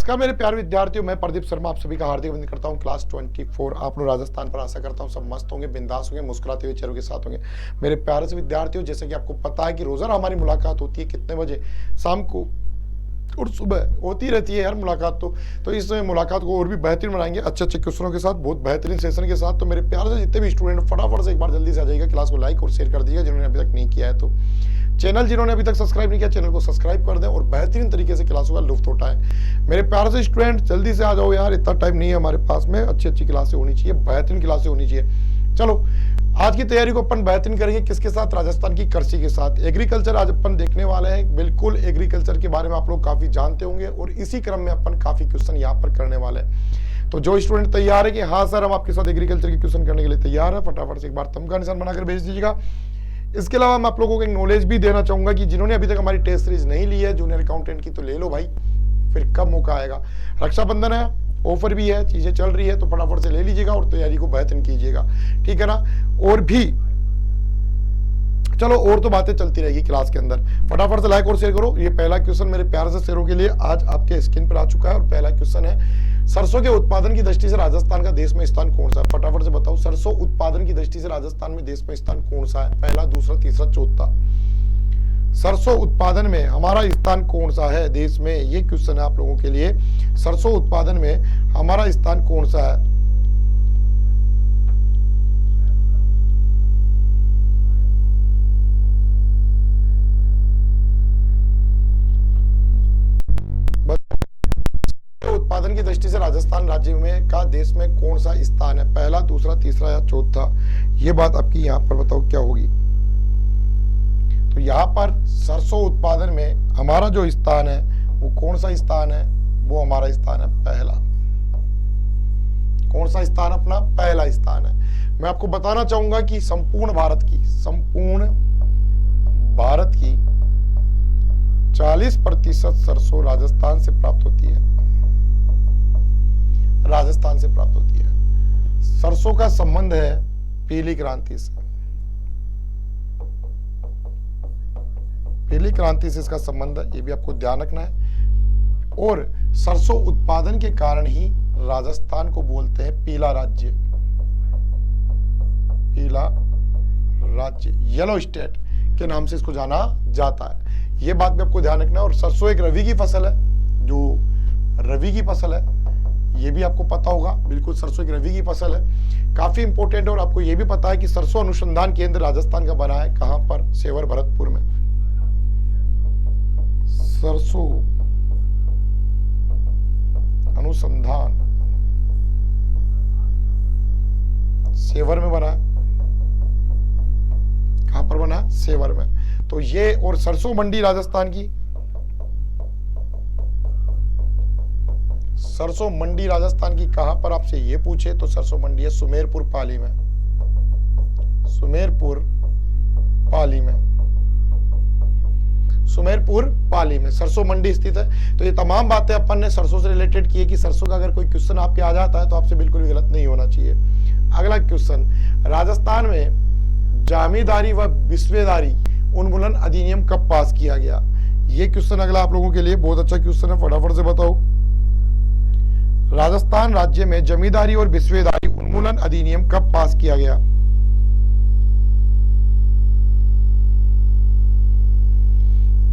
नमस्कार मेरे प्यारे विद्यार्थियों, मैं प्रदीप शर्मा आप सभी का हार्दिक अभिनंदन करता हूं। क्लास 24 आप लोग राजस्थान पर आशा करता हूं सब मस्त होंगे, बिंदास होंगे, मुस्कुराते हुए चेहरों के साथ होंगे। मेरे प्यारे से विद्यार्थियों, जैसे कि आपको पता है कि रोजाना हमारी मुलाकात होती है कितने बजे, शाम को और सुबह होती रहती है यार मुलाकात। तो इस मुलाकात को और भी बेहतरीन बनाएंगे अच्छे अच्छे क्वेश्चनों के साथ, बहुत बेहतरीन सेशन के साथ। तो मेरे प्यारे से जितने भी स्टूडेंट फटाफट से एक बार जल्दी से आ जाइएगा, क्लास को लाइक और शेयर कर दीजिएगा जिन्होंने अभी तक नहीं किया है। तो चैनल जिन्होंने अभी तक सब्सक्राइब नहीं किया, चैनल को सब्सक्राइब कर दें और बेहतरीन तरीके से क्लासों का लुत्फ उठाएं। मेरे प्यारे से स्टूडेंट जल्दी से आ जाओ यार, इतना टाइम नहीं है हमारे पास में। अच्छी अच्छी क्लासें होनी चाहिए, बेहतरीन क्लासें होनी चाहिए। चलो आज की तैयारी को अपन बेहतरीन करेंगे किसके साथ? राजस्थान की कृषि के साथ। एग्रीकल्चर आज अपन देखने वाले हैं। बिल्कुल एग्रीकल्चर के बारे में आप लोग काफी जानते होंगे और इसी क्रम में अपन काफी क्वेश्चन यहाँ पर करने वाले हैं। तो जो स्टूडेंट तैयार है कि हाँ सर हम आपके साथ एग्रीकल्चर के क्वेश्चन करने के लिए तैयार है, फटाफट से एक बार थंब का निशान बनाकर भेज दीजिएगा। इसके अलावा मैं आप लोगों को एक नॉलेज भी देना चाहूंगा कि जिन्होंने अभी तक हमारी टेस्ट सीरीज नहीं ली है जूनियर अकाउंटेंट की, तो ले लो भाई, फिर कब मौका आएगा। रक्षाबंधन है, ऑफर भी है, चीजें चल रही है, तो फटाफट से ले लीजिएगा और तैयारी को बेहतरीन कीजिएगा, ठीक है ना। और भी चलो और तो बातें चलती रहेगी क्लास के अंदर। फटाफट से लाइक और शेयर करो। ये पहला क्वेश्चन मेरे प्यार से शेयरों के लिए आज आपके स्क्रीन पर आ चुका है और पहला क्वेश्चन है, सरसों के उत्पादन की दृष्टि से राजस्थान का देश में स्थान कौन सा है? फटाफट से बताओ, सरसों उत्पादन की दृष्टि से राजस्थान में देश में स्थान कौन सा है? पहला, दूसरा, तीसरा, चौथा। सरसों उत्पादन में हमारा स्थान कौन सा है देश में? ये क्वेश्चन है आप लोगों के लिए। सरसों उत्पादन में हमारा स्थान कौन सा है? उत्पादन की दृष्टि से राजस्थान राज्य में का देश में कौन सा स्थान है? पहला, दूसरा, तीसरा या चौथा? ये बात आपकी यहाँ पर बताओ क्या होगी। तो यहाँ पर सरसों उत्पादन में हमारा जो स्थान है वो कौन सा स्थान है? वो हमारा स्थान है पहला। कौन सा स्थान? अपना पहला स्थान है। मैं आपको बताना चाहूंगा कि संपूर्ण भारत की 40% सरसों राजस्थान से प्राप्त होती है। राजस्थान से प्राप्त होती है। सरसों का संबंध है पीली क्रांति से। पीली क्रांति से इसका संबंध है, ये भी आपको ध्यान रखना है। और सरसों उत्पादन के कारण ही राजस्थान को बोलते हैं पीला राज्य। पीला राज्य, येलो स्टेट के नाम से इसको जाना जाता है। ये बात भी आपको ध्यान रखना है। और सरसों एक रबी की फसल है, जो रबी की फसल है ये भी आपको पता होगा। बिल्कुल, सरसों एक रबी की फसल है, काफी इंपॉर्टेंट है। और आपको ये भी पता है कि सरसों अनुसंधान केंद्र राजस्थान का बना है, कहां पर? सेवर भरतपुर में। सरसों अनुसंधान सेवर में बना है। कहां पर बना? सेवर में। तो ये, और सरसों मंडी राजस्थान की, सरसों मंडी राजस्थान की कहां पर आपसे ये पूछे तो सरसों मंडी है सुमेरपुर पाली में। सुमेरपुर पाली में, सुमेरपुर पाली में सरसों मंडी स्थित है। तो ये तमाम बातें अपन ने सरसों से रिलेटेड की है कि सरसों का अगर कोई क्वेश्चन आपके आ जाता है तो आपसे बिल्कुल भी गलत नहीं होना चाहिए। अगला क्वेश्चन, राजस्थान में जमींदारी व विस्वेदारी उन्मूलन अधिनियम कब पास किया गया? ये क्वेश्चन अगला आप लोगों के लिए बहुत अच्छा क्वेश्चन है, फटाफट से बताओ। राजस्थान राज्य में जमींदारी और विस्वेदारी उन्मूलन अधिनियम कब पास किया गया?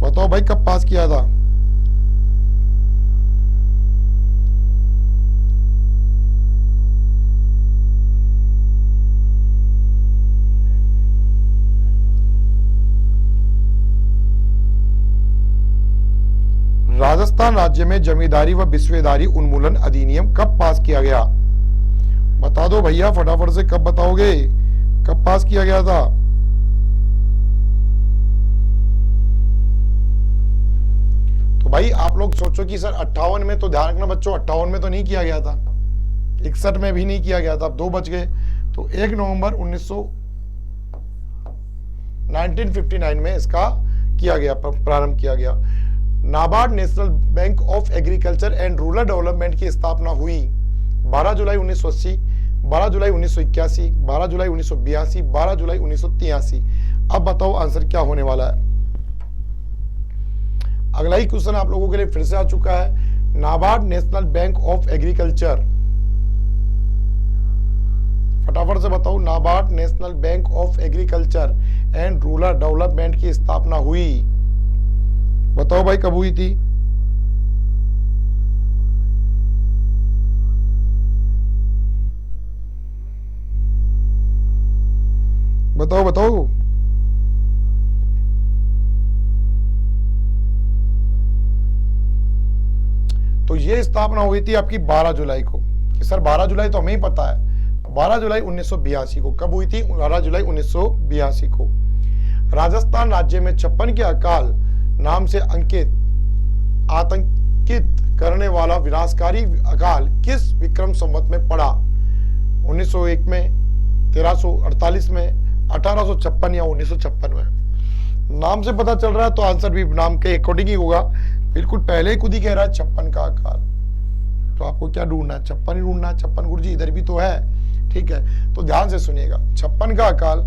बताओ भाई, कब पास किया था? राजस्थान राज्य में जमींदारी व विस्वेदारी उन्मूलन अधिनियम कब पास किया गया? बता दो भैया फटाफट से, कब बताओगे? कब पास किया गया था? तो भाई आप लोग सोचो कि सर 58 में, तो ध्यान रखना बच्चों, 58 में तो नहीं किया गया था, 61 में भी नहीं किया गया था, अब 2 बच गए। तो 1 नवंबर 1959 में इसका किया गया, प्रारंभ किया गया। NABARD national bank of agriculture and rural development की स्थापना हुई 12 जुलाई 1980, 12 जुलाई 1981, 12 जुलाई 1982, 12 जुलाई 1983। अब बताओ आंसर क्या होने वाला है। अगला ही क्वेश्चन आप लोगों के लिए फिर से आ चुका है। NABARD national bank of agriculture, फटाफट से बताओ। NABARD national bank of agriculture and rural development की स्थापना हुई, बताओ भाई कब हुई थी? बताओ बताओ। तो ये स्थापना हुई थी आपकी 12 जुलाई को। कि सर 12 जुलाई तो हमें ही पता है, 12 जुलाई 1982 को। कब हुई थी? 12 जुलाई 1982 को। राजस्थान राज्य में 56 के अकाल नाम से आतंकित करने वाला विनाशकारी अकाल किस विक्रम संवत में पड़ा? 1901 में, 1348 में, 1856 या 1956 में? नाम से पता चल रहा है तो आंसर भी नाम के अकॉर्डिंग ही होगा। बिल्कुल पहले ही खुद ही कह रहा है 56 का अकाल। तो आपको क्या ढूंढना है? 56 ही ढूंढना है। 56 गुरुजी इधर भी तो है, ठीक है। तो ध्यान से सुनिएगा, 56 का अकाल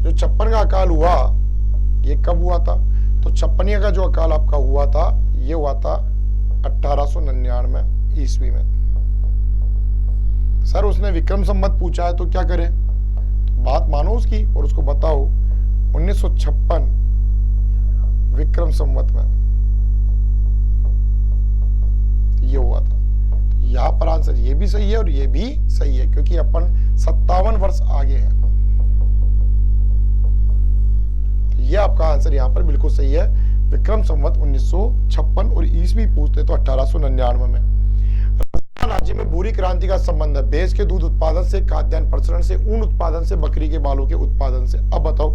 जो 56 का अकाल हुआ ये कब हुआ था? तो 56 का जो अकाल आपका हुआ था ये हुआ था 1899 ईस्वी में। सर उसने विक्रम संवत पूछा है तो क्या करें? तो बात मानो उसकी और उसको बताओ 1956 विक्रम संवत में ये हुआ था। यहां पर आंसर ये भी सही है और ये भी सही है क्योंकि अपन 57 वर्ष आगे हैं। ये आपका आंसर यहाँ पर बिल्कुल सही है। विक्रम संवत 1956 और ईस्वी पूछते तो 1899 में। राजस्थान राज्य में भूरी क्रांति का संबंध है भैंस के दूध उत्पादन से, खाद्यान्न प्रसरण से, ऊन उत्पादन से, बकरी के बालों के उत्पादन से। अब बताओ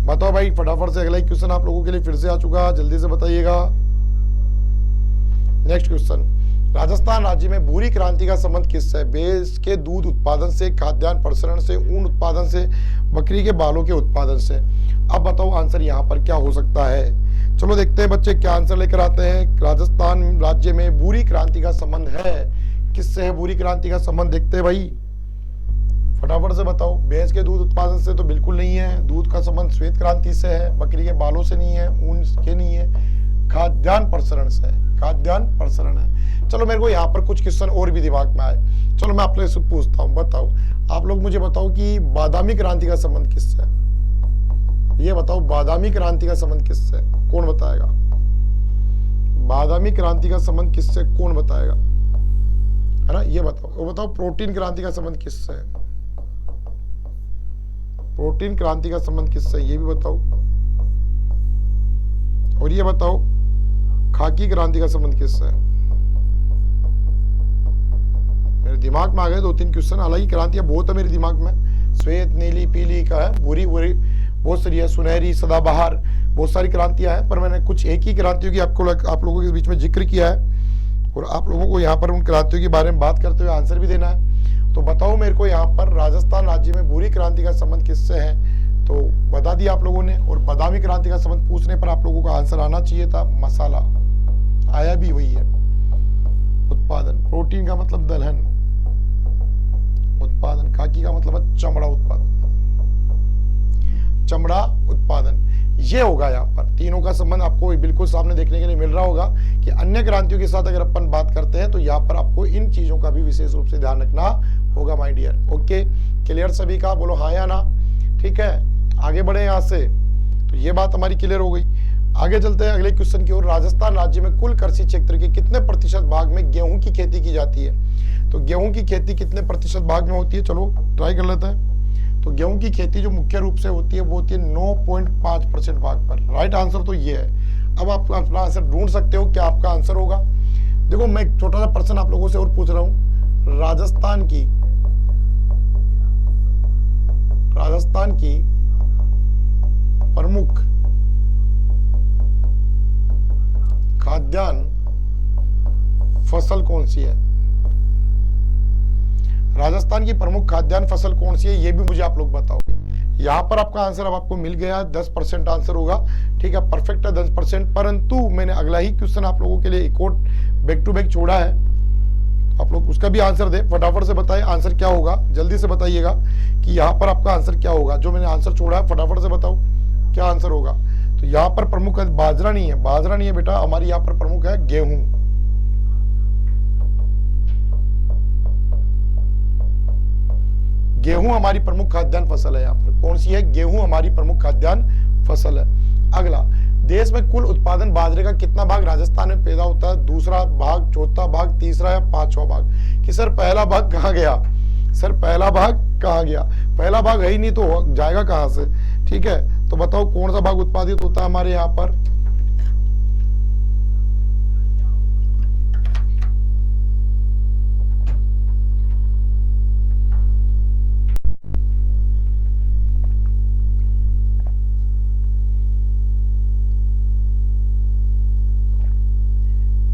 बताओ भाई फटाफट से। अगला क्वेश्चन आप लोगों के लिए फिर से आ चुका, जल्दी से बताइएगा। नेक्स्ट क्वेश्चन, राजस्थान राज्य में भूरी क्रांति का संबंध किससे? भैंस के दूध उत्पादन से, खाद्यान्न प्रसरण से, ऊन उत्पादन से, बकरी के बालों के उत्पादन से। अब बताओ आंसर यहाँ पर क्या हो सकता है? चलो देखते हैं बच्चे क्या आंसर लेकर आते हैं। राजस्थान राज्य में भूरी क्रांति का संबंध है किससे? है भूरी क्रांति का संबंध? देखते हैं भाई फटाफट से बताओ। भैंस के दूध उत्पादन से तो बिल्कुल नहीं है, दूध का संबंध श्वेत क्रांति से है, बकरी के बालों से नहीं है, ऊन के नहीं है, खाद्यान्न प्रसरण से है, खाद्यान्न प्रसरण है। चलो मेरे को यहाँ पर कुछ क्वेश्चन और भी दिमाग में आए, चलो मैं आप लोग से पूछता हूँ। बताओ आप लोग मुझे बताओ कि बादामी क्रांति का संबंध किससे है? ये बताओ बादामी क्रांति का संबंध किससे? कौन बताएगा? बादामी क्रांति का संबंध किससे? कौन बताएगा? है ना, ये बताओ। वो बताओ प्रोटीन क्रांति का संबंध किससे है? प्रोटीन क्रांति का संबंध किससे? ये भी बताओ। और ये बताओ खाकी क्रांति का संबंध किससे है? मेरे दिमाग में आ गए 2-3 क्वेश्चन। हालांकि क्रांतियां बहुत है मेरे दिमाग में, श्वेत, नीली, पीली का है, बुरी बुरी बहुत सारी है, सुनहरी, सदाबहार, बहुत सारी क्रांतियां हैं। पर मैंने कुछ एक ही क्रांतियों की आप लोगों के बीच में जिक्र किया है और आप लोगों को यहाँ पर उन क्रांतियों के बारे में बात करते हुए आंसर भी देना है। तो बताओ मेरे को यहाँ पर राजस्थान राज्य में भूरी क्रांति का संबंध किससे है? तो बता दिया आप लोगों ने। और बादामी क्रांति का संबंध पूछने पर आप लोगों का आंसर आना चाहिए था मसाला, आया भी वही है। उत्पादन, प्रोटीन का मतलब दलहन उत्पादन, खाकी का मतलब है चमड़ा उत्पादन, चमड़ा उत्पादन। ये होगा यहाँ पर तीनों का संबंध आपको बिल्कुल सामने देखने के लिए मिल रहा होगा कि अन्य क्रांतियों के साथ अगर अपन बात करते हैं तो यहाँ पर आपको इन चीजों का भी विशेष रूप से ध्यान रखना होगा माय डियर। ओके, क्लियर सभी का? बोलो हाँ या ना। ठीक है, आगे बढ़े यहाँ से। तो ये बात हमारी क्लियर हो गई। आगे चलते हैं अगले क्वेश्चन की ओर। राजस्थान राज्य में कुल कृषि क्षेत्र के कितने प्रतिशत भाग में गेहूं की खेती की जाती है? तो गेहूं की खेती कितने प्रतिशत भाग में होती है? चलो ट्राई कर लेते हैं। तो गेहूं की खेती जो मुख्य रूप से होती है वो होती है 9.5% भाग पर। राइट आंसर तो ये है। अब आप अपना आंसर ढूंढ सकते हो, क्या आपका आंसर होगा? देखो मैं एक छोटा सा प्रश्न आप लोगों से और पूछ रहा हूं। राजस्थान की प्रमुख खाद्यान्न फसल कौन सी है? राजस्थान की प्रमुख खाद्यान्न फसल कौन सी है ये भी मुझे आप लोग बताओगे। यहाँ पर आपका आंसर अब आपको मिल गया, 10% आंसर होगा। ठीक है, परफेक्ट है 10%। परंतु मैंने अगला ही क्वेश्चन आप लोगों के लिए एक और बैक टू बैक छोड़ा है। आप लोग उसका भी आंसर दें, फटाफट से बताएं आंसर क्या होगा, जल्दी से बताइएगा कि यहाँ पर आपका आंसर क्या होगा। जो मैंने आंसर छोड़ा है फटाफट से बताओ क्या आंसर होगा। तो यहाँ पर प्रमुख है बाजरा नहीं है, बाजरा नहीं है बेटा, हमारी यहाँ पर प्रमुख है गेहूं। गेहूं हमारी प्रमुख खाद्यान्न फसल है। यहाँ पर कौन सी है? गेहूं हमारी प्रमुख खाद्यान्न फसल है। अगला, देश में कुल उत्पादन बाजरे का कितना भाग राजस्थान में पैदा होता है? दूसरा भाग, चौथा भाग, तीसरा या पांचवा भाग? कि सर पहला भाग कहाँ गया? सर पहला भाग कहाँ गया? पहला भाग है ही नहीं तो जाएगा कहां से? ठीक है, तो बताओ कौन सा भाग उत्पादित होता है हमारे यहाँ पर?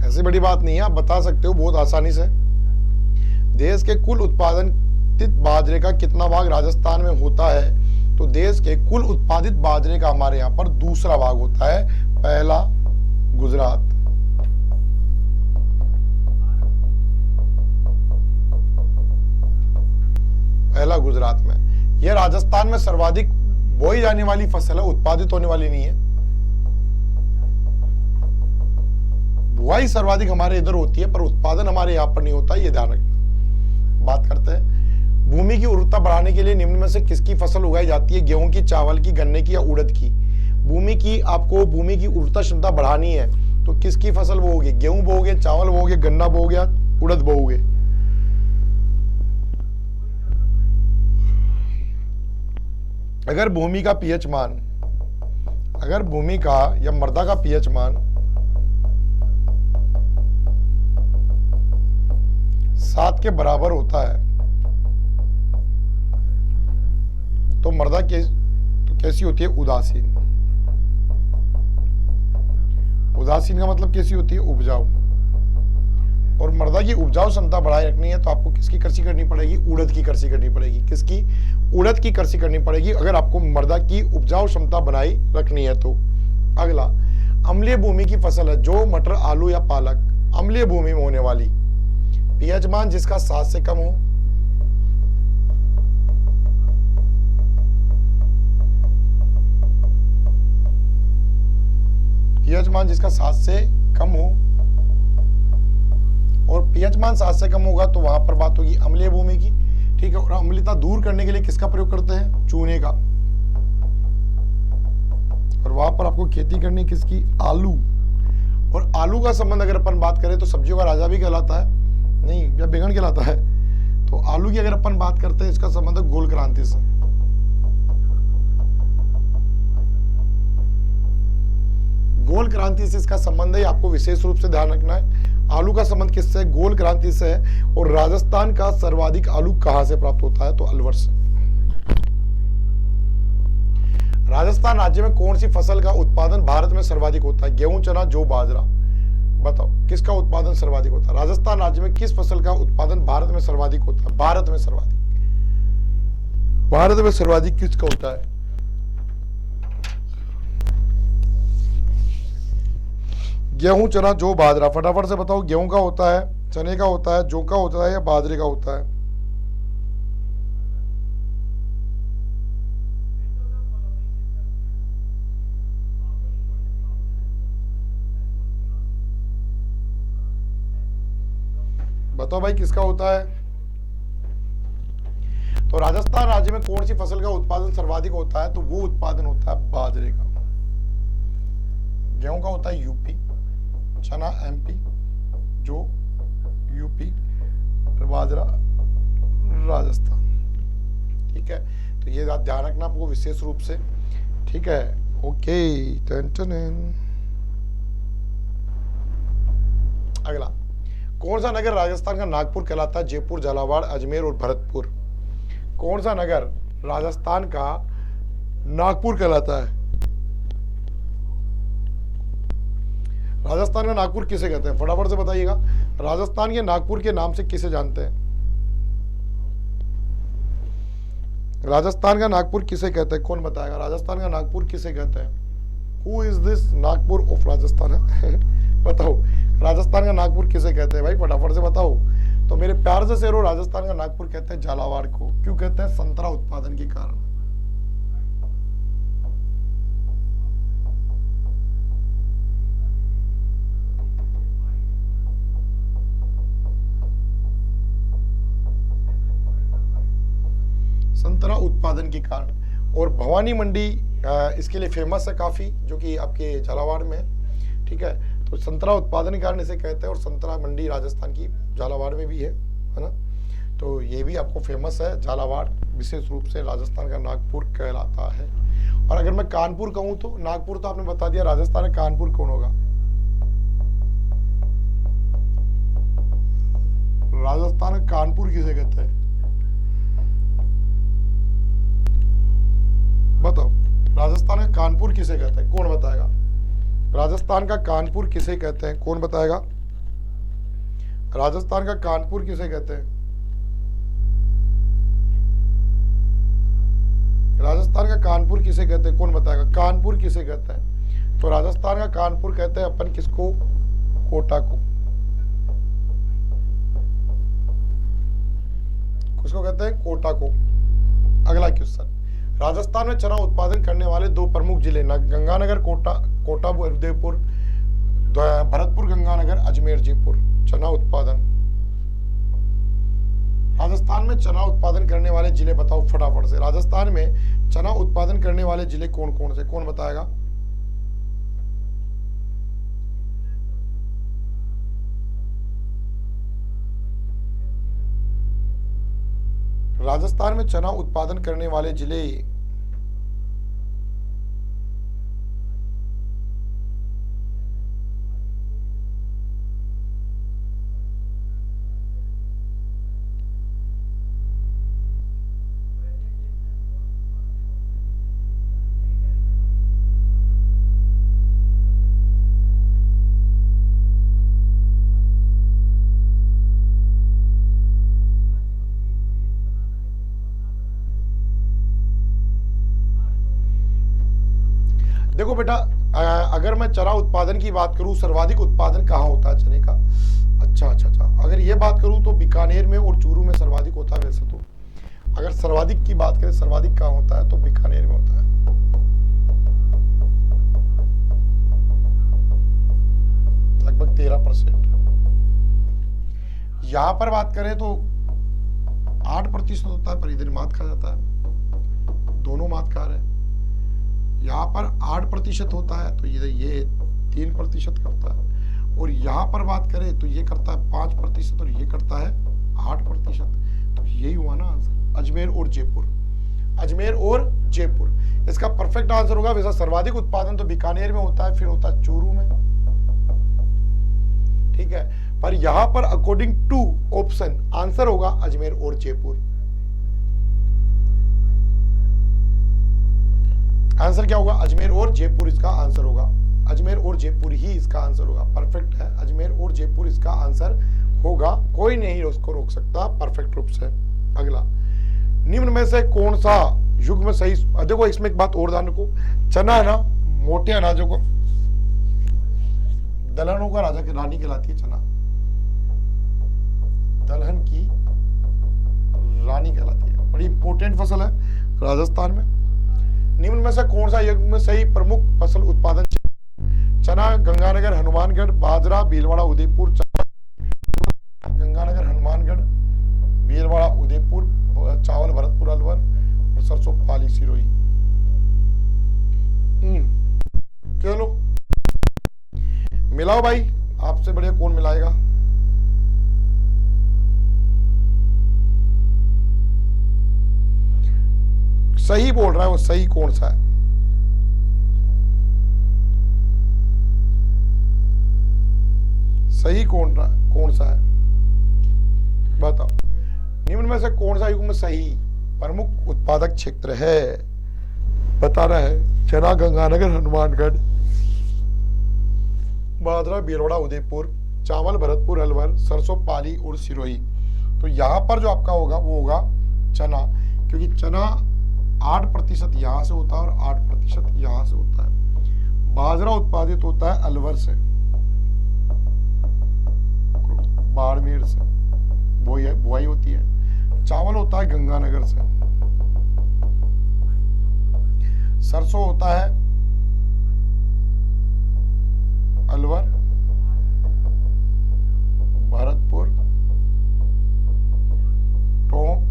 ऐसी बड़ी बात नहीं है, आप बता सकते हो बहुत आसानी से। देश के कुल उत्पादित बाजरे का कितना भाग राजस्थान में होता है? तो देश के कुल उत्पादित बाजरे का हमारे यहां पर दूसरा भाग होता है, पहला गुजरात। पहला गुजरात में। यह राजस्थान में सर्वाधिक बोई जाने वाली फसल है, उत्पादित होने वाली नहीं है। बुआई सर्वाधिक हमारे इधर होती है पर उत्पादन हमारे यहाँ पर नहीं होता, ये ध्यान रखना। बात करते हैं भूमि की उर्वरता बढ़ाने के लिए निम्न में से किसकी फसल उगाई जाती है? गेहूं की, चावल की, गन्ने की या उड़द की? आपको भूमि की उर्वरता क्षमता बढ़ानी है तो किसकी फसल बोओगे? गेहूं बोओगे, चावल बोओगे, गन्ना बोओगे, उड़द बोओगे? अगर भूमि का पीएच मान, अगर भूमि का या मृदा का पीएच मान 7 के बराबर होता है तो मृदा कैसी होती है? उदासीन। उदासीन का मतलब कैसी होती है? उपजाऊ। और मृदा की उपजाऊ क्षमता बढ़ाए रखनी है तो आपको किसकी कृषि करनी पड़ेगी? उड़द की कृषि करनी पड़ेगी। किसकी? उड़द की कृषि करनी पड़ेगी अगर आपको मृदा की उपजाऊ क्षमता बनाई रखनी है तो। अगला, अम्लीय भूमि की फसल है जो मटर, आलू या पालक। अम्लीय भूमि में होने वाली, पीएच मान जिसका 7 से कम हो, पीएच मान जिसका 7 से कम हो, और पीएच मान 7 से कम होगा तो वहां पर बात होगी अम्लीय भूमि की। ठीक है, और अम्लता दूर करने के लिए किसका प्रयोग करते हैं? चूने का। और वहां पर आपको खेती करनी किसकी? आलू। और आलू का संबंध अगर अपन बात करें तो सब्जियों का राजा भी कहलाता है, नहीं या बैंगन कहलाता है। तो आलू की अगर अपन बात करते हैं इसका संबंध गोल क्रांति से। गोल क्रांति से इसका संबंध है, आपको विशेष रूप से ध्यान रखना है। आलू का संबंध किससे है? गोल क्रांति से है। और राजस्थान का सर्वाधिक आलू कहां से प्राप्त होता है? तो अलवर से। राजस्थान राज्य में कौन सी फसल का उत्पादन भारत में सर्वाधिक होता है? गेहूं, चना, जौ, बाजरा? बताओ किसका उत्पादन सर्वाधिक होता है? राजस्थान राज्य में किस फसल का उत्पादन भारत में सर्वाधिक होता है? भारत में सर्वाधिक, भारत में सर्वाधिक किसका होता है? गेहूं, चना, जौ, बाजरा? फटाफट से बताओ, गेहूं का होता है, चने का होता है, जौ का होता है या बाजरे का होता है? बताओ भाई किसका होता है? तो राजस्थान राज्य में कौन सी फसल का उत्पादन सर्वाधिक होता है? तो वो उत्पादन होता है बाजरे का। गेहूं का होता है यूपी, चना एमपी, जो यूपी, बाजरा राजस्थान। ठीक है, तो ये ध्यान रखना आपको विशेष रूप से। ठीक है, ओके। अगला, कौन सा नगर राजस्थान का नागपुर कहलाता है? जयपुर, झालावाड़, अजमेर और भरतपुर? कौन सा नगर राजस्थान का नागपुर कहलाता है? राजस्थान का नागपुर किसे कहते हैं? फटाफट से बताइएगा। राजस्थान के नागपुर के नाम से किसे जानते हैं? राजस्थान का नागपुर किसे कहते हैं? कौन बताएगा? राजस्थान का नागपुर किसे कहते हैं? Who is this Nagpur of Rajasthan? बताओ राजस्थान का नागपुर किसे कहते हैं भाई? फटाफट से बताओ। तो मेरे प्यार से शेरों, राजस्थान का नागपुर कहते हैं झालावाड़ को। क्यों कहते हैं? संतरा उत्पादन के कारण। संतरा उत्पादन के कारण। और भवानी मंडी इसके लिए फेमस है काफी, जो कि आपके झालावाड़ में है। ठीक है, तो संतरा उत्पादन के कारण इसे कहते हैं। और संतरा मंडी राजस्थान की झालावाड़ में भी है ना। तो ये भी आपको फेमस है झालावाड़, विशेष रूप से राजस्थान का नागपुर कहलाता है। और अगर मैं कानपुर कहूं तो, नागपुर तो आपने बता दिया, राजस्थान का कानपुर कौन होगा? राजस्थान का कानपुर किसे कहते हैं? बताओ, राजस्थान का कानपुर किसे कहते हैं? कौन बताएगा? राजस्थान का कानपुर किसे कहते हैं? कौन बताएगा? राजस्थान का कानपुर किसे कहते हैं? राजस्थान का कानपुर किसे कहते हैं? कौन बताएगा? कानपुर किसे कहते हैं? तो राजस्थान का कानपुर कहते हैं अपन किसको? कोटा को। किसको कहते हैं? कोटा को। अगला क्वेश्चन, राजस्थान में चना उत्पादन करने वाले दो प्रमुख जिले, गंगानगर, कोटा उदयपुर, भरतपुर गंगानगर, अजमेर जयपुर। चना उत्पादन, राजस्थान में चना उत्पादन करने वाले जिले बताओ फटाफट से। राजस्थान में चना उत्पादन करने वाले जिले कौन कौन से? कौन बताएगा? राजस्थान में चना उत्पादन करने वाले जिले, देखो बेटा, अगर मैं चना उत्पादन की बात करूं, सर्वाधिक उत्पादन कहाँ होता है चने का? अच्छा, अगर ये बात करूं तो बीकानेर में और चूरू में सर्वाधिक होता है। वैसे तो अगर सर्वाधिक की बात करें, सर्वाधिक कहाँ होता है? तो बीकानेर में होता है, लगभग 13%। यहां पर बात करें तो 8% होता है, पर इधर मात खा जाता है, दोनों मात खा रहे हैं। यहाँ पर 8% होता है, तो ये 3% करता है। और यहाँ पर बात करें तो ये करता है 5% और ये करता है 8%। तो यही हुआ ना आंसर, अजमेर और जयपुर। अजमेर और जयपुर इसका परफेक्ट आंसर होगा। वैसा सर्वाधिक उत्पादन तो बीकानेर में होता है, फिर होता है चूरू में। ठीक है, पर यहां पर अकॉर्डिंग टू ऑप्शन आंसर होगा अजमेर और जयपुर। आंसर क्या होगा? अजमेर और जयपुर इसका आंसर होगा। अजमेर और जयपुर ही इसका आंसर होगा। परफेक्ट है, अजमेर और जयपुर इसका आंसर होगा। कोई नहीं उसको रोक सकता परफेक्ट रूप से। अगला, निम्न में से कौन सा युग में सही? देखो इसमें एक बात और ध्यान रखो, चना है ना, मोटे अनाजों को, दलहनों का राजा की रानी कहलाती है चना, दलहन की रानी कहलाती है। बड़ी इंपॉर्टेंट फसल है राजस्थान में। निम्न में से कौन सा युग में सही प्रमुख फसल उत्पादन? चना गंगानगर, हनुमानगढ़, बाजरा भीलवाड़ा, उदयपुर। गंगानगर, हनुमानगढ़, भीलवाड़ा, उदयपुर, चावल भरतपुर, अलवर, और सरसों पाली सिरोही। चलो मिलाओ भाई, आपसे बढ़िया कौन मिलाएगा? सही बोल रहा है वो, सही कौन सा है? सही कौन सा है बताओ। निम्न में से कौन सा युग में सही प्रमुख उत्पादक क्षेत्र है? बता रहा है चना गंगानगर, हनुमानगढ़, बाजरा भीलवाड़ा, उदयपुर, चावल भरतपुर, अलवर, सरसों पाली और सिरोही। तो यहां पर जो आपका होगा वो होगा चना, क्योंकि चना 8% यहां से होता है और 8% यहां से होता है। बाजरा उत्पादित होता है अलवर से, बाड़मेर से, बुआई होती है। चावल होता है गंगानगर से। सरसों होता है अलवर, भरतपुर, टोंक,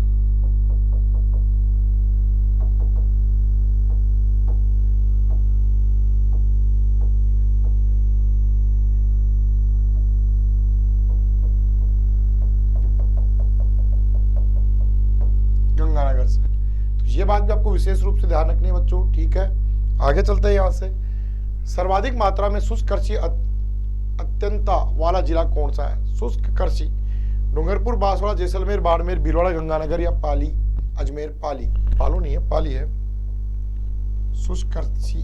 गंगानगर से। तो ये बात भी आपको विशेष रूप से ध्यान रखनी है बच्चों, ठीक है। आगे चलते हैं यहाँ से। सर्वाधिक मात्रा में शुष्क कृषि अत्यंता वाला जिला कौन सा है? शुष्क कृषि डूंगरपुर, बांसवाड़ा, जैसलमेर, बाड़मेर, भीलवाड़ा, गंगानगर या पाली, अजमेर। पाली, पालो नहीं है, पाली है। शुष्क कृषि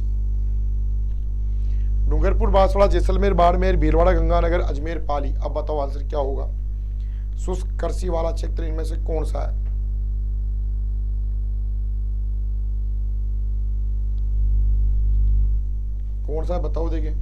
डूंगरपुर, बांसवाड़ा, जैसलमेर, बाड़मेर, भीलवाड़ा, गंगानगर, अजमेर, पाली। अब बताओ आंसर क्या होगा? शुष्क कृषि वाला क्षेत्र इनमें से कौन सा है? कौन सा है बताओ, देखिए।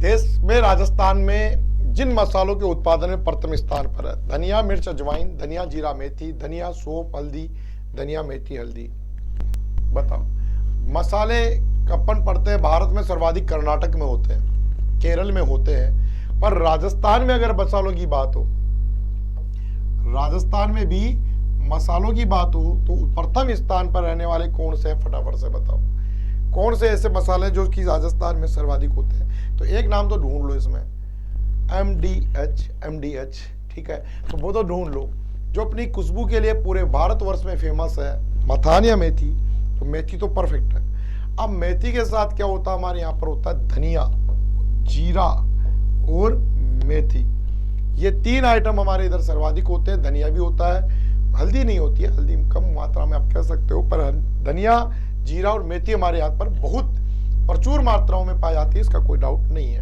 देश में राजस्थान में जिन मसालों के उत्पादन में प्रथम स्थान पर है: धनिया, मिर्च, अजवाइन, धनिया, जीरा, मेथी, धनिया, सौंफ, हल्दी, धनिया, मेथी, हल्दी। बताओ। मसाले कपन पड़ते हैं भारत में सर्वाधिक कर्नाटक में होते हैं, केरल में होते हैं, पर राजस्थान में अगर मसालों की बात हो, राजस्थान में भी मसालों की बात हो तो प्रथम स्थान पर रहने वाले कौन से हैं? फटाफट से बताओ कौन से ऐसे मसाले जो कि राजस्थान में सर्वाधिक होते हैं। तो एक नाम तो ढूंढ लो इसमें, MDH, ठीक है। तो वो तो ढूंढ लो जो अपनी खुशबू के लिए पूरे भारतवर्ष में फेमस है, मथान या मेथी। तो मेथी तो परफेक्ट है। अब मेथी के साथ क्या होता है? हमारे यहाँ पर होता है धनिया, जीरा और मेथी। ये तीन आइटम हमारे इधर सर्वाधिक होते हैं। धनिया भी होता है, हल्दी नहीं होती है, हल्दी कम मात्रा में आप कह सकते हो, पर धनिया, जीरा और मेथी हमारे यहाँ पर बहुत प्रचुर मात्राओं में पाई जाती है, इसका कोई डाउट नहीं है।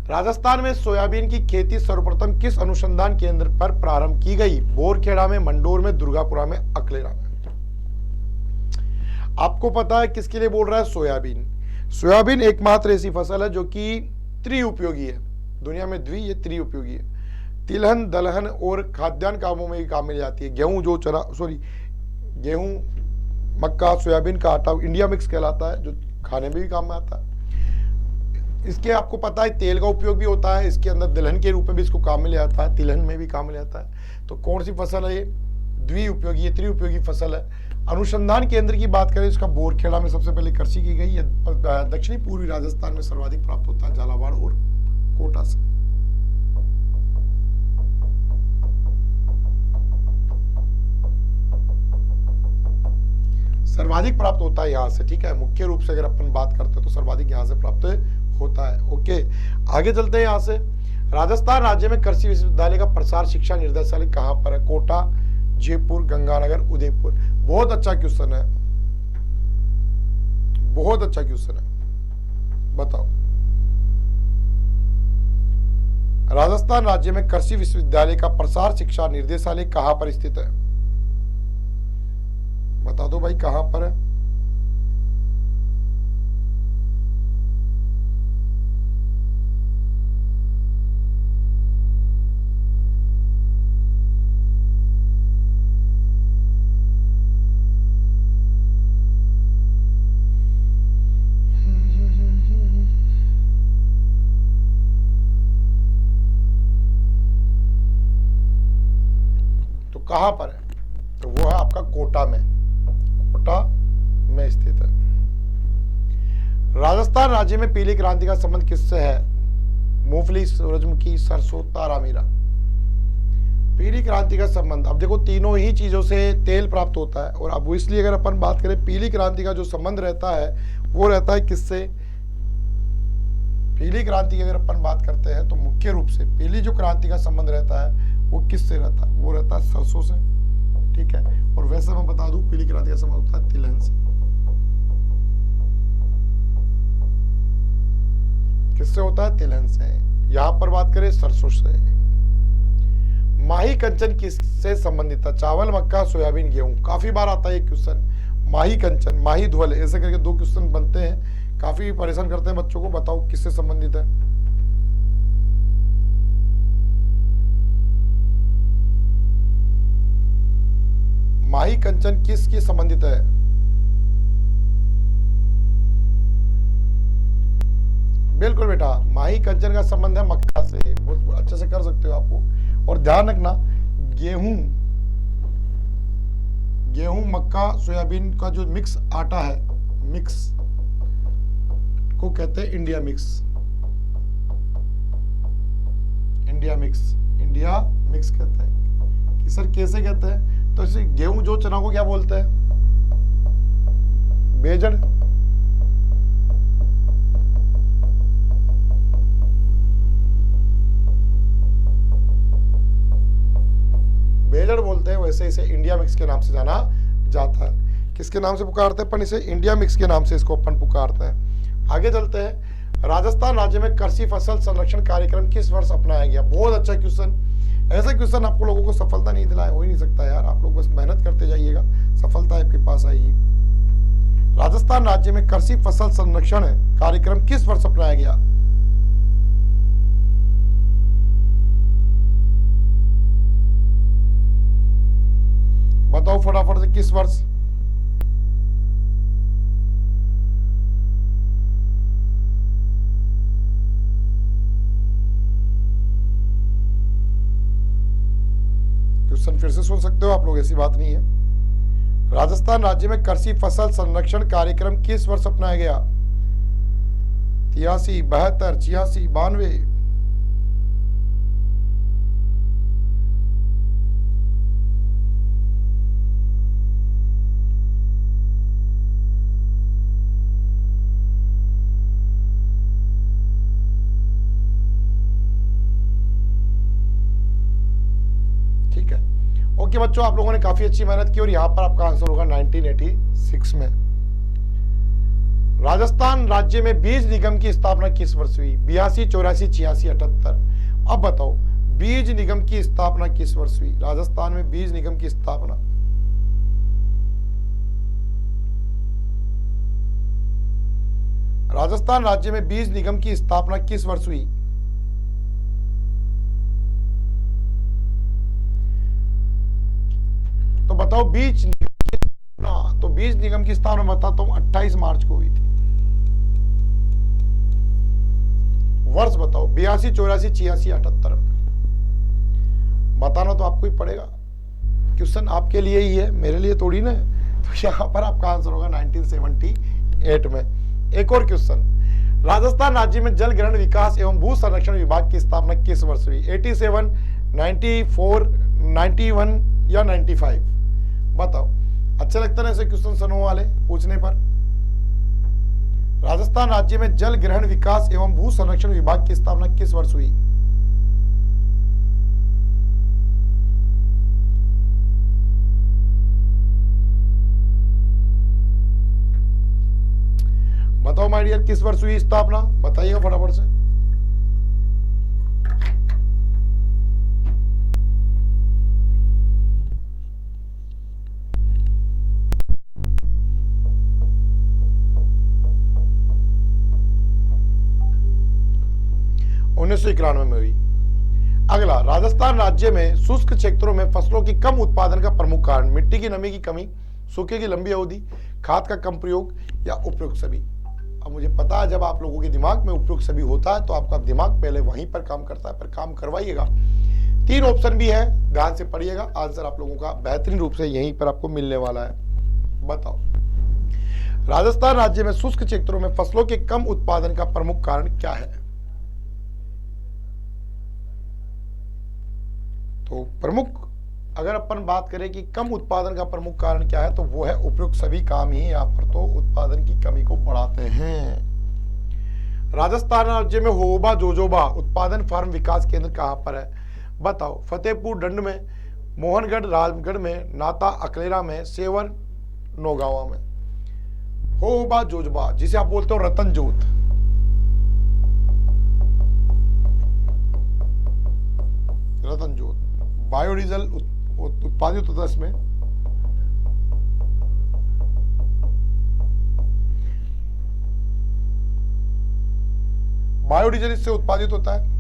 राजस्थान में सोयाबीन की खेती सर्वप्रथम किस अनुसंधान केंद्र पर प्रारंभ की गई? बोरखेड़ा में, मंडोर में, दुर्गापुरा में, अकलेरा में। आपको पता है किसके लिए बोल रहा है? सोयाबीन। सोयाबीन एकमात्र ऐसी फसल है जो कि त्रिउपयोगी है, दुनिया में ये त्रिउपयोगी है। तिलहन, दलहन और खाद्यान्न कामों में भी काम में जाती है। गेहूं, मक्का, सोयाबीन का आटा, इंडिया मिक्स कहलाता है, जो खाने में भी काम में आता है। इसके आपको पता है तेल का उपयोग भी होता है, इसके अंदर दलहन के रूप में भी इसको काम में ले आता है, तिलहन में भी काम में ले आता है। तो कौन सी फसल है ये? द्विउपयोगी, त्रिउपयोगी फसल है। अनुसंधान केंद्र की बात करें, इसका बोरखेड़ा में सबसे पहले कृषि की गई है। दक्षिणी पूर्वी राजस्थान में सर्वाधिक प्राप्त होता है, झालावाड़ और कोटा से। सर्वाधिक प्राप्त होता है यहाँ से, ठीक है। मुख्य रूप से अगर अपन बात करते हैं तो सर्वाधिक यहाँ से प्राप्त होता है। ओके, आगे चलते हैं यहाँ से। राजस्थान राज्य में कृषि विश्वविद्यालय का प्रसार शिक्षा निर्देशालय कहाँ पर है? कोटा, जयपुर, गंगानगर, उदयपुर। बहुत अच्छा क्वेश्चन है, बहुत अच्छा क्वेश्चन है। बताओ, राजस्थान राज्य में कृषि विश्वविद्यालय का प्रसार शिक्षा निर्देशालय कहाँ पर स्थित है? बता दो भाई कहां पर है? तो कहां पर है? तो वो है आपका कोटा में, कोटा में स्थित है। राजस्थान राज्य में पीली क्रांति का संबंध किससे है? मूंगफली, सूरजमुखी, सरसों, तारामीरा। पीली क्रांति का संबंध, अब देखो तीनों ही चीजों से तेल प्राप्त होता है, और अब इसलिए अगर अपन बात करें पीली क्रांति का जो संबंध रहता है वो रहता है किससे? पीली क्रांति की अगर अपन बात करते हैं तो मुख्य रूप से पीली जो क्रांति का संबंध रहता है वो किससे रहता है? वो रहता है सरसों से, ठीक है। और वैसे मैं बता दूं पीली क्रांति का संबंध होता है तिलहन से। किससे होता है? तिलहन से। यहां पर बात करें सरसों से। माही कंचन किससे संबंधित है? चावल, मक्का, सोयाबीन, गेहूं। काफी बार आता है ये क्वेश्चन। माही कंचन, माही धुवल, ऐसे करके 2 क्वेश्चन बनते हैं, काफी परेशान करते हैं बच्चों को। बताओ किससे संबंधित है? माही कंचन किसके संबंधित है? बिल्कुल बेटा, माही कंचन का संबंध है मक्का से। बहुत अच्छे से कर सकते हो आपको। और ध्यान रखना, गेहूं गेहूं मक्का सोयाबीन का जो मिक्स आटा है, मिक्स को कहते हैं India mix. India mix, India mix कहते हैं। कि सर कैसे कहते हैं? तो इसे गेहूं जो चना को क्या बोलते हैं? बेजड़। बेजड़ बोलते हैं, वैसे इसे इंडिया मिक्स के नाम से जाना जाता है। किसके नाम से पुकारते हैं अपन इसे? इंडिया मिक्स के नाम से इसको अपन पुकारते हैं। आगे चलते हैं। राजस्थान राज्य में कृषि फसल संरक्षण कार्यक्रम किस वर्ष अपनाया गया? बहुत अच्छा क्वेश्चन। ऐसा क्वेश्चन आपको लोगों को सफलता नहीं दिलाया हो ही नहीं सकता यार। आप लोग बस मेहनत करते जाइएगा, सफलता आपके पास आएगी। राजस्थान राज्य में कृषि फसल संरक्षण कार्यक्रम किस वर्ष अपनाया गया? बताओ फटाफट से, किस वर्ष? क्वेश्चन फिर से सुन सकते हो आप लोग, ऐसी बात नहीं है। राजस्थान राज्य में कृषि फसल संरक्षण कार्यक्रम किस वर्ष अपनाया गया? 83, 72, 86, 92? ठीक है, ओके बच्चों, आप लोगों ने काफी अच्छी मेहनत की और यहां पर आपका आंसर होगा 1986 में। राजस्थान राज्य में बीज निगम की स्थापना किस वर्ष हुई? 82, 84, 86, 78? अब बताओ, बीज निगम की स्थापना किस वर्ष हुई? राजस्थान में बीज निगम की स्थापना। राजस्थान राज्य में बीज निगम की स्थापना किस वर्ष हुई? तो बताओ बीज निगम, तो बीज निगम की स्थापना बताता हूं 28 मार्च को हुई थी। वर्ष बताओ, 82, 84, 86, 78? बताना तो आपको ही पड़ेगा, क्वेश्चन आपके लिए ही है, मेरे लिए थोड़ी ना। तो यहां पर आपका आंसर होगा 1978 में। एक और क्वेश्चन, राजस्थान राज्य में जल ग्रहण विकास एवं भू संरक्षण विभाग की स्थापना किस वर्ष हुई? 87, 94, 91 या 95? बताओ, अच्छा लगता है ऐसे क्वेश्चन सनो वाले पूछने पर। राजस्थान राज्य में जल ग्रहण विकास एवं भू संरक्षण विभाग की स्थापना किस वर्ष हुई? बताओ माय डियर, किस वर्ष हुई स्थापना? बताइएगा फटाफट से। उन्नीस में हुई। अगला, राजस्थान राज्य में शुष्क क्षेत्रों में फसलों की कम उत्पादन का प्रमुख कारण? मिट्टी की नमी की कमी, सूखे की लंबी अवधि, खाद का कम प्रयोग या उपयुक्त सभी? अब मुझे पता है जब आप लोगों के दिमाग में उपयुक्त सभी होता है तो आपका दिमाग पहले वहीं पर काम करता है, पर काम करवाइएगा। 3 ऑप्शन भी है, ध्यान से पढ़िएगा, आंसर आप लोगों का बेहतरीन रूप से यहीं पर आपको मिलने वाला है। बताओ, राजस्थान राज्य में शुष्क क्षेत्रों में फसलों के कम उत्पादन का प्रमुख कारण क्या है? तो प्रमुख अगर अपन बात करें कि कम उत्पादन का प्रमुख कारण क्या है, तो वो है उपयुक्त सभी काम ही यहाँ पर तो उत्पादन की कमी को बढ़ाते हैं। राजस्थान राज्य में होबा जोजोबा उत्पादन फार्म विकास केंद्र कहाँ पर है? बताओ, फतेहपुर डंड में, मोहनगढ़ राजगढ़ में, नाता अकलेरा में, सेवर नौगावा में? होबा जोजोबा जिसे आप बोलते हो रतन जोत, बायोडीजल उत्पादित होता है इसमें। बायोडीजल इससे उत्पादित होता है।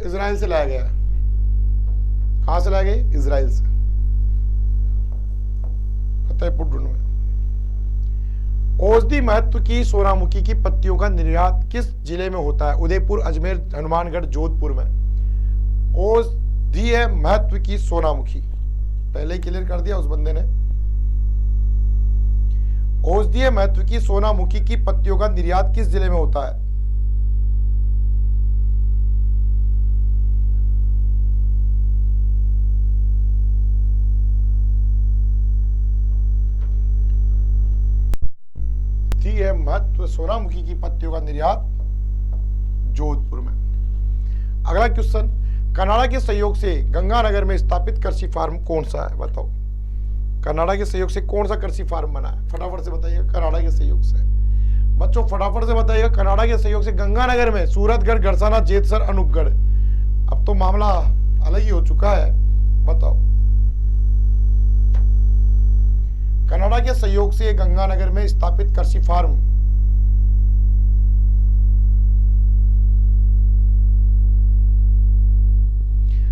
इजराइल से लाया गया। कहां से लाया गया? इजराइल से, फतेहपुर ढूंढ में। औषधि महत्व की सोनामुखी की पत्तियों का निर्यात किस जिले में होता है? उदयपुर, अजमेर, हनुमानगढ़, जोधपुर में। औषधीय महत्व की सोनामुखी, पहले ही क्लियर कर दिया उस बंदे ने। औषधीय महत्व की सोनामुखी की पत्तियों का निर्यात किस जिले में होता है? महत्व सोनामुखी की पत्तियों का निर्यात जोधपुर में। अगला क्वेश्चन, कनाडा के सहयोग से गंगानगर में स्थापित कृषि फार्म कौन सा है? बताओ, कनाडा के सहयोग से कौन सा कृषि फार्म बना है? फटाफट से बताइएगा। कनाडा के सहयोग से बच्चों फटाफट से बताइएगा। कनाडा के सहयोग से गंगानगर में सूरतगढ़, गड़साना, जेतसर, अनूपगढ़। अब तो मामला अलग ही हो चुका है। बताओ, कनाडा के सहयोग से गंगानगर में स्थापित कृषि फार्म।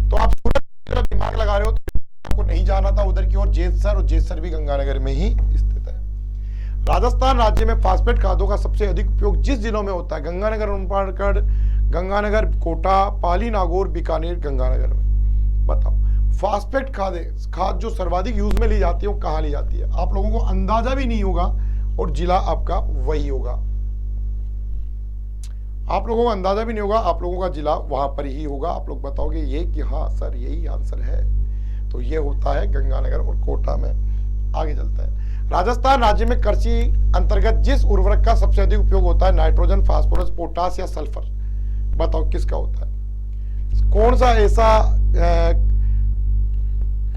तो आप सूरत दिमाग लगा रहे हो तो आपको नहीं जाना था उधर की ओर, जेतसर, और जेतसर भी गंगानगर में ही स्थित है। राजस्थान राज्य में फास्फेट खादों का सबसे अधिक उपयोग जिस जिलों में होता है? गंगानगर, उनपाड़गढ़, गंगानगर, कोटा, पाली, नागौर, बीकानेर, गंगानगर में। बताओ, फास्फेट खाद जो सर्वाधिक यूज में ली जाती है वो कहां ली जाती है? आप लोगों को अंदाजा भी नहीं होगा और जिला आपका वही होगा। आप लोगों को अंदाजा भी नहीं होगा, आप लोगों का जिला वहां पर ही होगा। आप लोग बताओगे ये कि हाँ सर यही आंसर है, तो ये होता है गंगानगर और कोटा में। आगे चलता है। राजस्थान राज्य में कृषि अंतर्गत जिस उर्वरक का सबसे अधिक उपयोग होता है? नाइट्रोजन, फास्फोरस, पोटास या सल्फर? बताओ किसका होता है? कौन सा ऐसा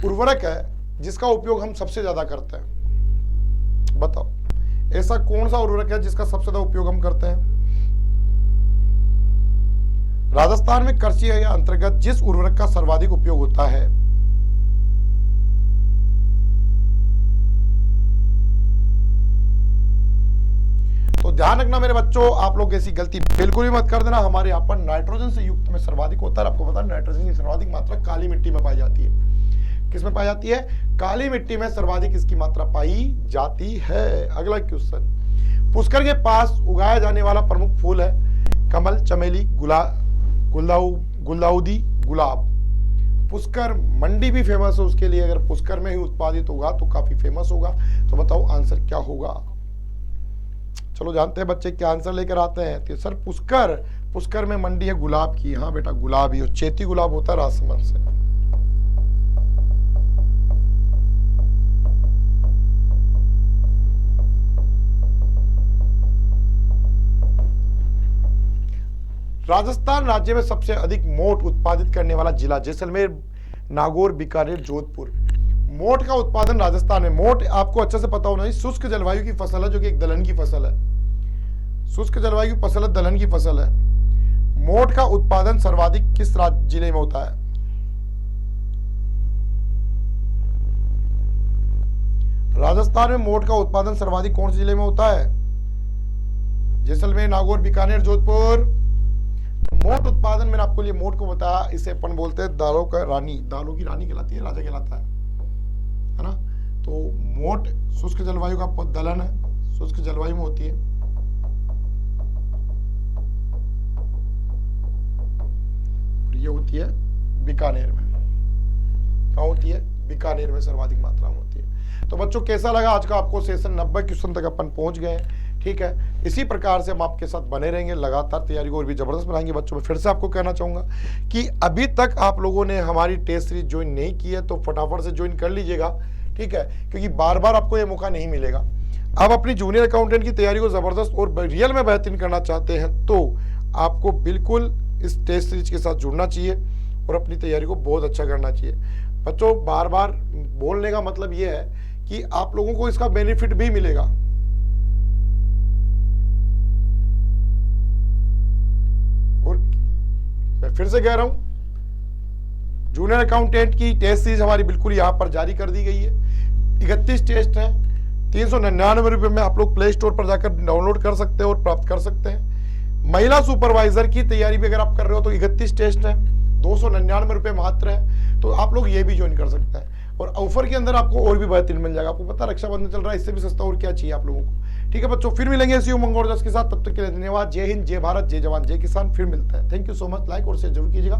उर्वरक है जिसका उपयोग हम सबसे ज्यादा करते हैं? बताओ, ऐसा कौन सा उर्वरक है जिसका सबसे ज्यादा उपयोग हम करते हैं? राजस्थान में कृषि अंतर्गत जिस उर्वरक का सर्वाधिक उपयोग होता है? तो ध्यान रखना मेरे बच्चों, आप लोग ऐसी गलती बिल्कुल भी मत कर देना। हमारे यहाँ पर नाइट्रोजन से युक्त में सर्वाधिक होता है। आपको पता है नाइट्रोजन की सर्वाधिक मात्रा काली मिट्टी में पाई जाती है। किसमें पाई जाती है? काली मिट्टी में सर्वाधिक इसकी मात्रा पाई जाती है। अगला क्वेश्चन, पुष्कर के पास उगाया जाने वाला प्रमुख फूल है? कमल, चमेली, गुलदाउदी, गुलाब। पुष्कर मंडी भी फेमस है उसके लिए। अगर पुष्कर में ही उत्पादित होगा तो काफी फेमस होगा। तो बताओ आंसर क्या होगा? चलो जानते हैं बच्चे क्या आंसर लेकर आते हैं। तो सर पुष्कर में मंडी है गुलाब की। हाँ बेटा गुलाब ही, और चेती गुलाब होता है राजसमंद से। राजस्थान राज्य में सबसे अधिक मोट उत्पादित करने वाला जिला? जैसलमेर, नागौर, बीकानेर, जोधपुर। मोट का उत्पादन राजस्थान में। मोट आपको अच्छे से पता होना चाहिए, शुष्क जलवायु की फसल है, जो कि एक दलहन की फसल है। शुष्क जलवायु की फसल है, दलहन की फसल है। मोट का उत्पादन सर्वाधिक किस जिले में होता है? राजस्थान में मोट का उत्पादन सर्वाधिक कौन से जिले में होता है? जैसलमेर, नागौर, बीकानेर, जोधपुर। मोट उत्पादन मैंने आपको लिए मोट को बताया, इसे अपन बोलते हैं दालों का रानी, दालों की रानी कहलाती है, राजा कहलाता है ना। तो मोट शुष्क जलवायु का दलहन है, शुष्क जलवायु में होती है। और ये होती है बीकानेर में। कहाँ होती है? बीकानेर में सर्वाधिक मात्रा में होती है। तो बच्चों कैसा लगा आज का आपको सेशन? 90 क्वेश्चन तक अपन पहुंच गए। ठीक है, इसी प्रकार से हम आपके साथ बने रहेंगे, लगातार तैयारी को और भी जबरदस्त बनाएंगे। बच्चों में फिर से आपको कहना चाहूंगा कि अभी तक आप लोगों ने हमारी टेस्ट सीरीज ज्वाइन नहीं की है तो फटाफट से ज्वाइन कर लीजिएगा। ठीक है, क्योंकि बार बार आपको ये मौका नहीं मिलेगा। आप अपनी जूनियर अकाउंटेंट की तैयारी को जबरदस्त और रियल में बेहतरीन करना चाहते हैं तो आपको बिल्कुल इस टेस्ट सीरीज के साथ जुड़ना चाहिए और अपनी तैयारी को बहुत अच्छा करना चाहिए। बच्चों बार बार बोलने का मतलब ये है कि आप लोगों को इसका बेनिफिट भी मिलेगा। मैं फिर से कह रहा हूं, जूनियर अकाउंटेंट की टेस्ट सीरीज हमारी बिल्कुल यहां पर जारी कर दी गई है। 31 टेस्ट है, 399 रुपये में आप लोग प्ले स्टोर पर जाकर डाउनलोड कर सकते हो और प्राप्त कर सकते हैं। महिला सुपरवाइजर की तैयारी भी अगर आप कर रहे हो तो 31 टेस्ट है, 299 रुपये मात्र है, तो आप लोग ये भी ज्वाइन कर सकते हैं। और ऑफर के अंदर आपको और भी बेहतरीन मिल जाएगा। आपको पता रक्षाबंधन चल रहा है, इससे भी सस्ता और क्या चाहिए आप लोगों को। ठीक है बच्चों, फिर मिलेंगे इसी उमंग और जोश के साथ। तब तक के लिए धन्यवाद। जय हिंद, जय भारत, जय जवान, जय किसान। फिर मिलता है। Thank you so much. Like और शेयर जरूर कीजिएगा।